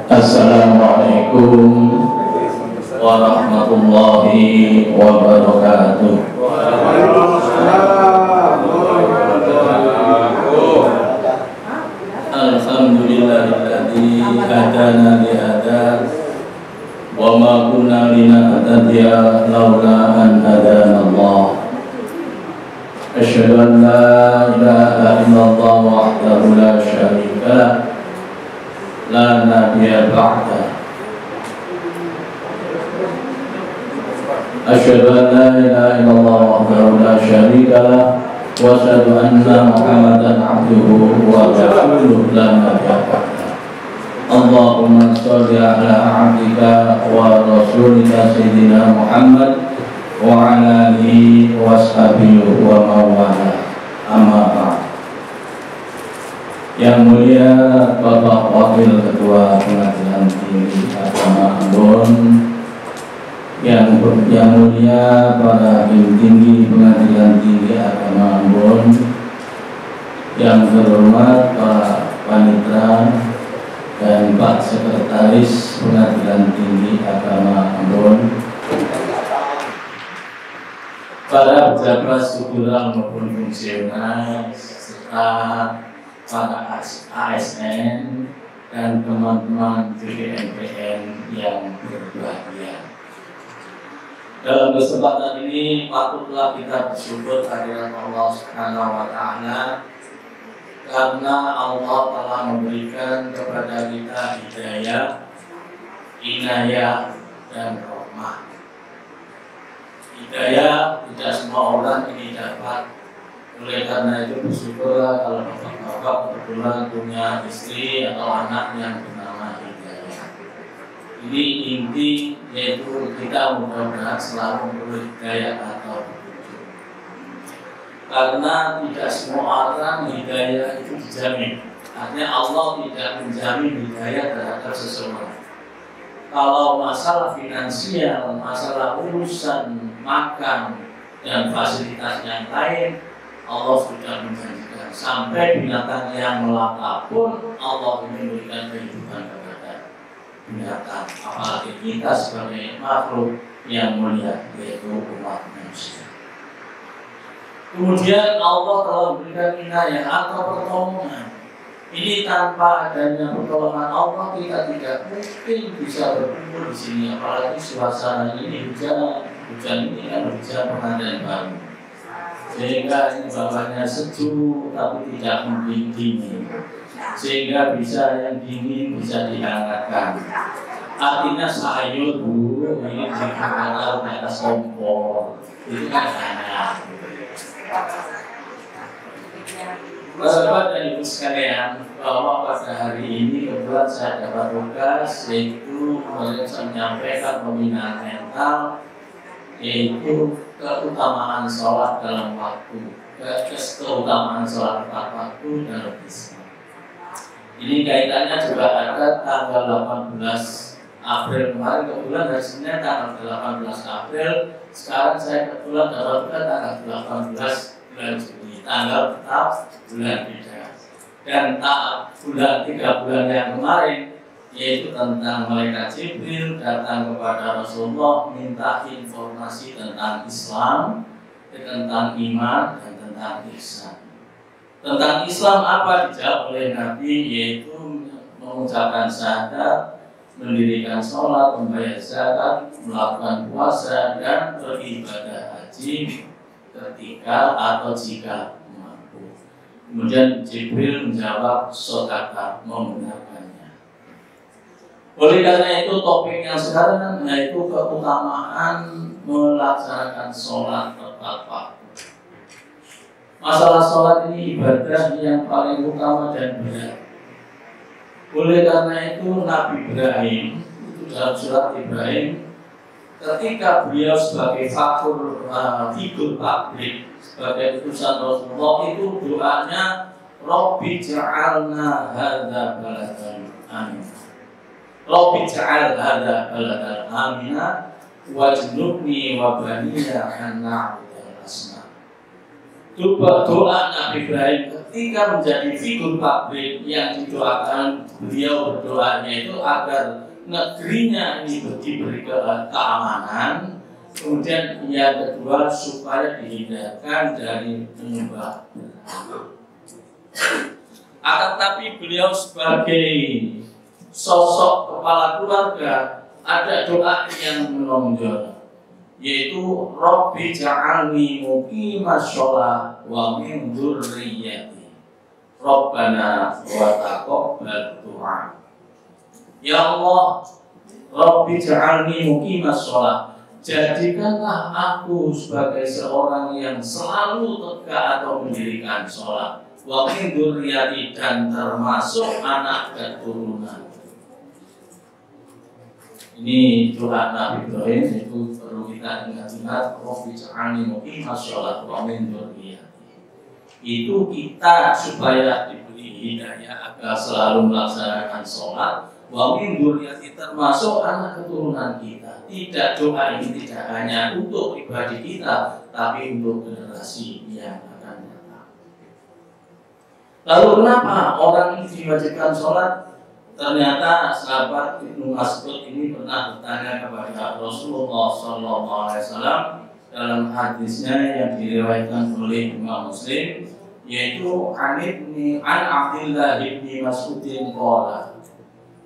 Assalamualaikum warahmatullahi wabarakatuh. Alhamdulillahilladzi hadana li hada wa ma kunna linahtadiya laula an hadana Allah. Asyhadu an la ilaha illallah wahdahu la syarika lah, la nabiyya ba'da. Asyhadu an la ilaha illallah wahdahu la syarika lah wa asyhadu anna Muhammadan abduhu wa rasuluhu la nabiyya ba'da. Allahumma shalli ala 'abdika wa rasulika sayyidina Muhammad wa ala alihi wa sahbihi wa mawala. Amma ba'd. Yang mulia Bapak Wakil Ketua Pengadilan Tinggi Agama Ambon, yang mulia para hakim tinggi Pengadilan Tinggi Agama Ambon, yang terhormat para panitera dan Pak Sekretaris Pengadilan Tinggi Agama Ambon, para pejabat struktural maupun fungsional, serta para ASN dan teman-teman BPN yang berbahagia. Dalam kesempatan ini patutlah kita bersyukur kehadirat Allah Subhanahu wa Ta'ala, karena Allah telah memberikan kepada kita hidayah, inayah, dan rahmah. Hidayah tidak semua orang ini dapat. Oleh karena itu bersyukurlah kalau bapak-bapak kebetulan punya istri atau anak yang bernama Hidayah. Ini inti, yaitu kita mudah-mudahan selalu berhidayah atau berwujud. Karena tidak semua orang hidayah itu dijamin. Artinya Allah tidak menjamin hidayah terhadap seseorang. Kalau masalah finansial, masalah urusan makan dan fasilitas yang lain, Allah sudah menjanjikan. Sampai binatang yang melata pun Allah memberikan kehidupan kepada binatang. Apalagi kita sebagai makhluk yang mulia, yaitu umat manusia. Kemudian Allah telah memberikan inayah atau pertolongan. Ini tanpa adanya pertolongan Allah kita tidak mungkin bisa berkumpul di sini. Apalagi suasana ini hujan ini kan hujan pengantin baru, sehingga ini bawahnya sejuk tapi tidak mendingin, sehingga bisa yang dingin bisa dihangatkan. Artinya sayur bu ini ditaruh di atas kompor, itu kan enak. Bapak dan Ibu sekalian, bahwa pada hari ini kebetulan saya dapat tugas, yaitu menyampaikan pembinaan mental, yaitu keutamaan sholat dalam waktu, keutamaan sholat tepat waktu dalam Islam. Ini kaitannya juga ada tanggal 18 April kemarin, kebetulan hari Senin tanggal 18 April. Sekarang saya kebetulan dapat tanggal 18 bulan Juni, tanggal tetap bulan beda. Dan bulan 3 bulan yang kemarin, yaitu tentang malaikat Jibril datang kepada Rasulullah minta informasi tentang Islam, tentang iman, dan tentang ihsan. Tentang Islam apa dijawab oleh Nabi, yaitu mengucapkan syahadat, mendirikan sholat, membayar zakat, melakukan puasa, dan beribadah haji ketika atau jika mampu. Kemudian Jibril menjawab sedekah, membenarkannya. Oleh karena itu topik yang sekarang yaitu keutamaan melaksanakan sholat tepat waktu. Masalah sholat ini ibadah yang paling utama dan berat. Oleh karena itu Nabi Ibrahim, itu dalam surat Ibrahim, ketika beliau sebagai figur publik, sebagai utusan Rasulullah, itu doanya Rabbi ja'alna hadza baladan amina. Rabbi ja'al hadza baladan amina wajnubni wa baniya an na'budal asnam. doa Nabi Ibrahim ketika menjadi figur publik yang didoakan, beliau berdoanya itu agar negerinya ini diberi keamanan. Kemudian yang kedua supaya dihindarkan dari penyembah. Akan tapi beliau sebagai sosok kepala keluarga ada doa yang menonjol, yaitu Rabbi ja'alni muqimas shalah wa min dzurriyyati Rabbana wa taqabbal du'a. Ya Allah, Rabbi ja'alni muqimas shalah, jadikanlah aku sebagai seorang yang selalu tegak atau mendirikan sholat, wa min dzurriyyati, dan termasuk anak keturunan. Ini doa Nabi Ibrahim, itu perlu kita ingat-ingat. Rabbi ja'alni muqimas shalah wa min dzurriyyati. Itu kita supaya diberi hidayah agar selalu melaksanakan sholat, wa min dzurriyyati, termasuk anak keturunan kita. Tidak, doa ini tidak hanya untuk pribadi kita, tapi untuk generasi yang akan datang. Lalu kenapa orang ini diwajibkan sholat? Ternyata sahabat Ibnu Mas'ud ini pernah bertanya kepada Rasulullah SAW dalam hadisnya yang diriwayatkan oleh Imam Muslim, yaitu an Abdullah bin Mas'udin qala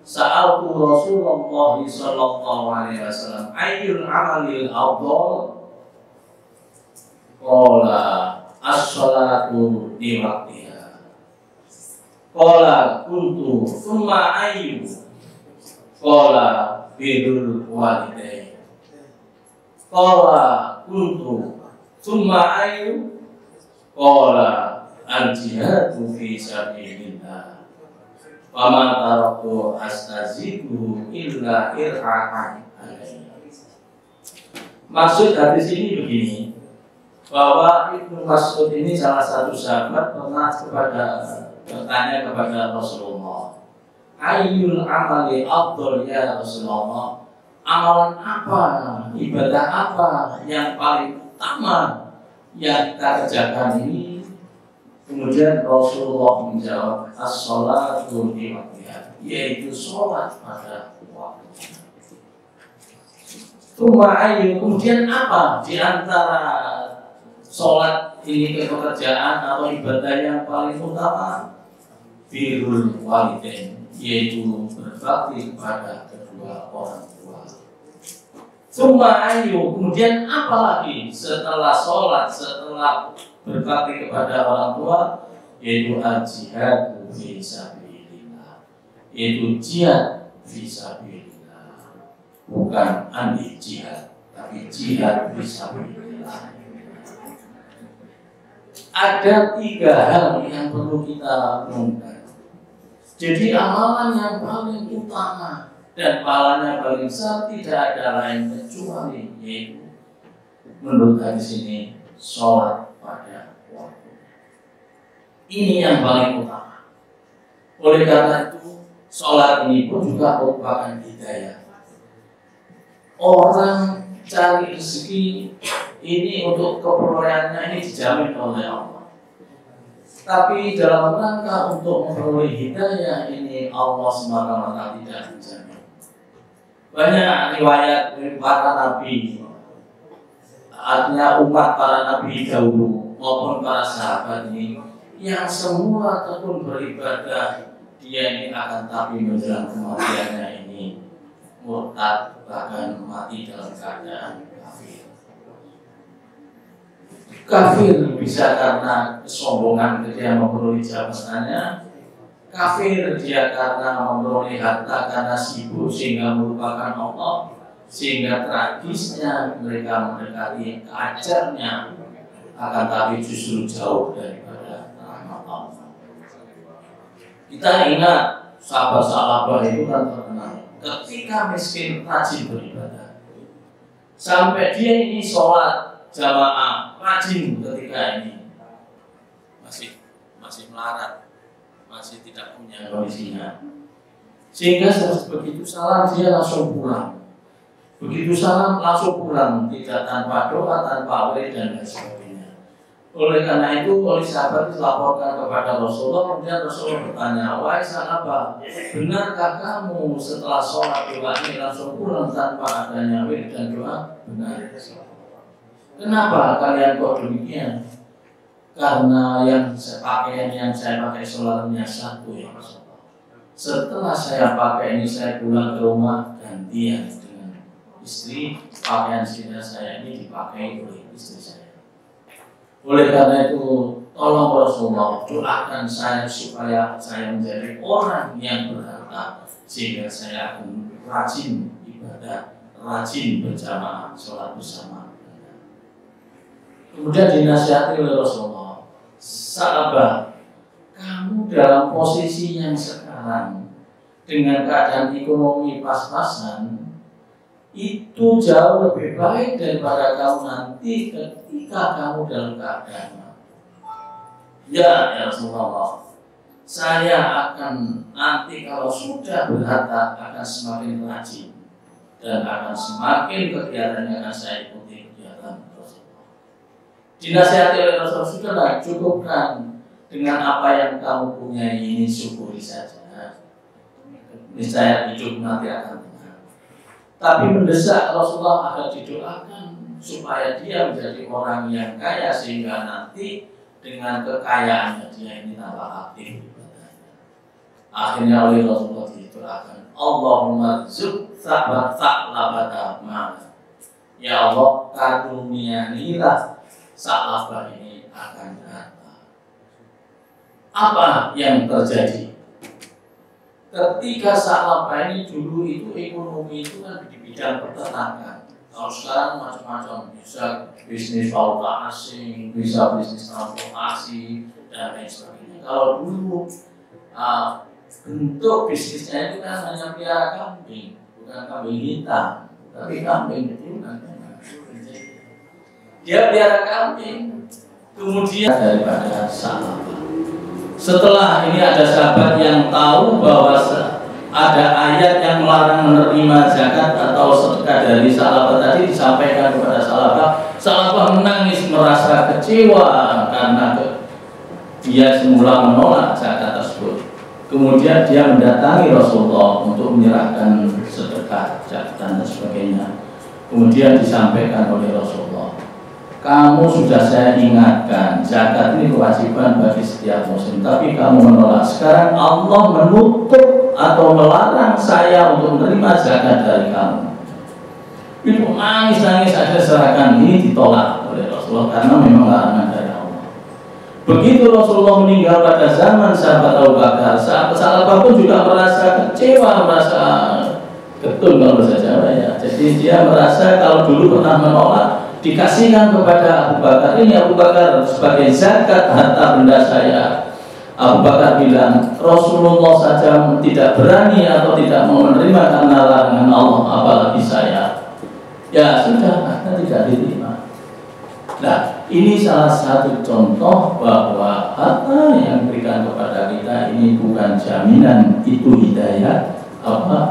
sa'altu Rasulullah sallallahu alaihi wasallam ayyul amalil afdal, qala as-salatu di waqtiha, qala kuntu thumma ayyu, qala birrul walidain, qala kuntu thumma ayyu, qala al-jihadu fi sabilillah, wa taraktu astazidu illa irhaqan alaihi. Maksud hadis ini begini, bahwa Ibnu Mas'ud ini salah satu sahabat pernah bertanya kepada Rasulullah, ayyul amali afdal ya Rasulullah, amalan apa, ibadah apa yang paling utama yang kita kerjakan ini? Kemudian Rasulullah menjawab, as-sholatu di waqtiha, yaitu sholat pada waktunya. Kemudian apa di antara sholat ini pekerjaan atau ibadah yang paling utama? Birrul walidain, yaitu berbakti kepada kedua orang tua. Kemudian apa lagi setelah sholat, setelah berbakti kepada orang tua? Yaitu al-jihad fi sabilillah, yaitu jihad fi sabilillah, bukan anti jihad, tapi jihad fi sabilillah. Ada 3 hal yang perlu kita renungkan. Jadi amalan yang paling utama dan pahalanya paling besar tidak ada lain kecuali, yaitu menurut hadis ini, sholat pada waktu. Ini yang paling utama. Oleh karena itu, sholat ini pun juga merupakan hidayah. Orang cari rezeki ini untuk keperolehannya ini dijamin oleh Allah. Tapi dalam rangka untuk memperoleh hidayah ini, Allah SWT tidak menjamin. Banyak riwayat dari para nabi, artinya umat para nabi dahulu maupun para sahabat ini, yang semua tekun beribadah, dia ini akan tapi menjelang kematiannya ini murtad, bahkan mati dalam keadaan kafir. Kafir bisa karena kesombongan ketika memperoleh jabatannya, kafir dia karena memperoleh harta karena sibuk sehingga melupakan Allah, sehingga tragisnya mereka mendekati ajarnya, akan tapi justru jauh daripada rahmat Allah. Kita ingat sahabat-sahabat itu kan terkenal ketika miskin rajin beribadah, sampai dia ini sholat jamaah rajin, ketika ini masih melarat, masih tidak punya kondisinya, sehingga begitu salam dia langsung pulang, begitu salam langsung pulang, tidak tanpa doa, tanpa wirid dan lain sebagainya. Oleh karena itu, oleh sahabat dilaporkan kepada Rasulullah, kemudian Rasulullah bertanya, wahai sahabat, benarkah kamu setelah sholat doa ini langsung pulang tanpa adanya wirid dan doa? Benar. Kenapa kalian kok demikian? Karena pakaian yang saya pakai sholatnya satu ya Rasulullah. Setelah saya pakai ini, saya pulang ke rumah gantian dengan istri, pakaian saya ini dipakai oleh istri saya. Oleh karena itu, tolong Rasulullah doakan saya supaya saya menjadi orang yang berharta, sehingga saya akan rajin ibadah, rajin berjamaah, sholat bersama. Kemudian dinasihati oleh Rasulullah, sahabat, kamu dalam posisi yang sekarang dengan keadaan ekonomi pas-pasan itu jauh lebih baik daripada kamu nanti ketika kamu dalam keadaan. Ya Rasulullah, saya akan nanti kalau sudah berharta akan semakin rajin dan akan semakin kegiatannya akan saya ikuti kegiatan Rasulullah. Dinasihati oleh Rasulullah, sudahlah cukupkan dengan apa yang kamu punya ini, syukuri saja. Niscaya hidup nanti akan. Tapi mendesak Rasulullah agar didoakan supaya dia menjadi orang yang kaya sehingga nanti dengan kekayaannya dia ini tambah aktif ibadahnya. Akhirnya oleh Rasulullah didoakan, Allahumma zuk sabat sa'labata ma'ala. Ya Allah, karunianilah Sa'labah ini akan harta. Apa yang terjadi? Ketika Sa'labah ini dulu itu ekonomi itu kan di bidang peternakan. Kalau sekarang macam-macam, bisa bisnis valuta asing, bisa bisnis transportasi dan lain sebagainya. Kalau dulu bentuk bisnisnya itu kan hanya pelihara kambing, bukan kambing hitam, tapi kambing itu kan. Dia pelihara kambing, kemudian daripada Sa'labah. Setelah ini ada sahabat yang tahu bahwa ada ayat yang melarang menerima zakat atau sedekah dari Sa'labah tadi disampaikan kepada Sa'labah. Sa'labah menangis merasa kecewa karena dia semula menolak zakat tersebut. Kemudian dia mendatangi Rasulullah untuk menyerahkan sedekah, zakat dan sebagainya. Kemudian disampaikan oleh Rasulullah, kamu sudah saya ingatkan, zakat ini kewajiban bagi setiap muslim, tapi kamu menolak. Sekarang Allah menutup atau melarang saya untuk menerima zakat dari kamu. Itu nangis-nangis ada serahkan, ini ditolak oleh Rasulullah karena memang larangan dari Allah. Begitu Rasulullah meninggal pada zaman sahabat Abu Bakar, sahabat Sa'labah pun juga merasa kecewa, merasa getun kalau bahasa Jawa ya. Jadi dia merasa kalau dulu pernah menolak, dikasihkan kepada Abu Bakar. Ini Abu Bakar sebagai zakat harta benda saya. Abu Bakar bilang, Rasulullah saja tidak berani atau tidak mau menerima karena larangan Allah, apalagi saya. Ya sudah, karena tidak diterima. Nah, ini salah satu contoh bahwa harta yang diberikan kepada kita ini bukan jaminan itu hidayah,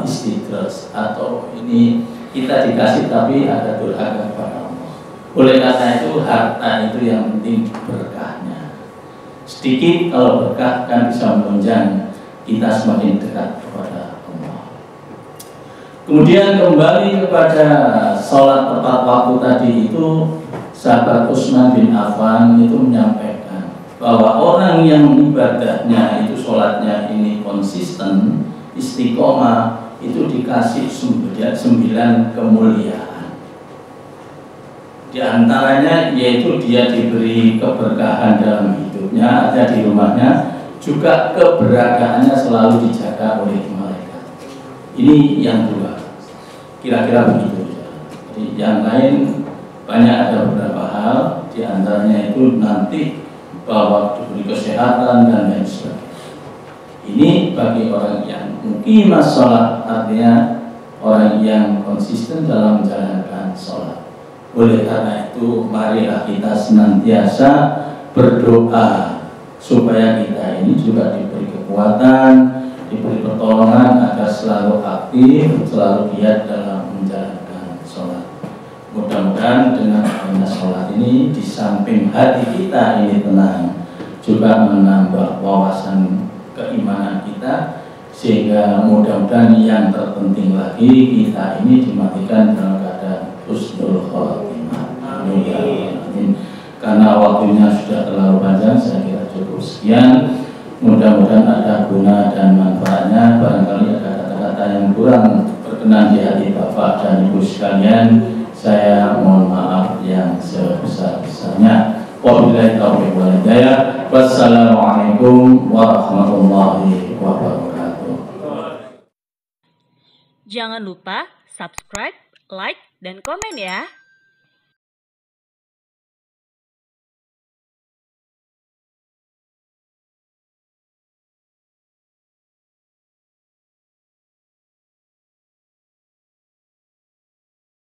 istidraj, atau ini kita dikasih tapi ada durhaka kepada Allah. Oleh karena itu harta itu yang penting berkahnya. Sedikit kalau berkah kan bisa menunjang kita semakin dekat kepada Allah. Kemudian kembali kepada sholat tepat waktu tadi itu, sahabat Utsman bin Affan itu menyampaikan bahwa orang yang ibadahnya itu sholatnya ini konsisten, istiqomah, itu dikasih 9 kemuliaan. Di antaranya yaitu dia diberi keberkahan dalam hidupnya, ada di rumahnya, juga keberadaannya selalu dijaga oleh malaikat. Ini yang dua, kira-kira begitu. Jadi yang lain banyak, ada beberapa hal, di antaranya itu nanti bahwa diberi kesehatan dan lain sebagainya. Ini bagi orang yang muqimah sholat, artinya orang yang konsisten dalam menjalankan sholat. Oleh karena itu, marilah kita senantiasa berdoa supaya kita ini juga diberi kekuatan, diberi pertolongan agar selalu aktif, selalu giat dalam menjalankan sholat. Mudah-mudahan dengan adanya sholat ini, di samping hati kita ini tenang, juga menambah wawasan keimanan kita, sehingga mudah-mudahan yang terpenting lagi kita ini dimatikan dalam keadaan husnul khotimah. Amin. Karena waktunya sudah terlalu panjang, saya kira cukup sekian. Mudah-mudahan ada guna dan manfaatnya. Barangkali ada kata-kata yang kurang berkenan di hati Bapak dan Ibu sekalian, saya mohon maaf yang sebesar-besarnya. Wabillahi taufiq wal hidayah. Wassalamualaikum warahmatullahi wabarakatuh. Jangan lupa subscribe, like, dan komen ya.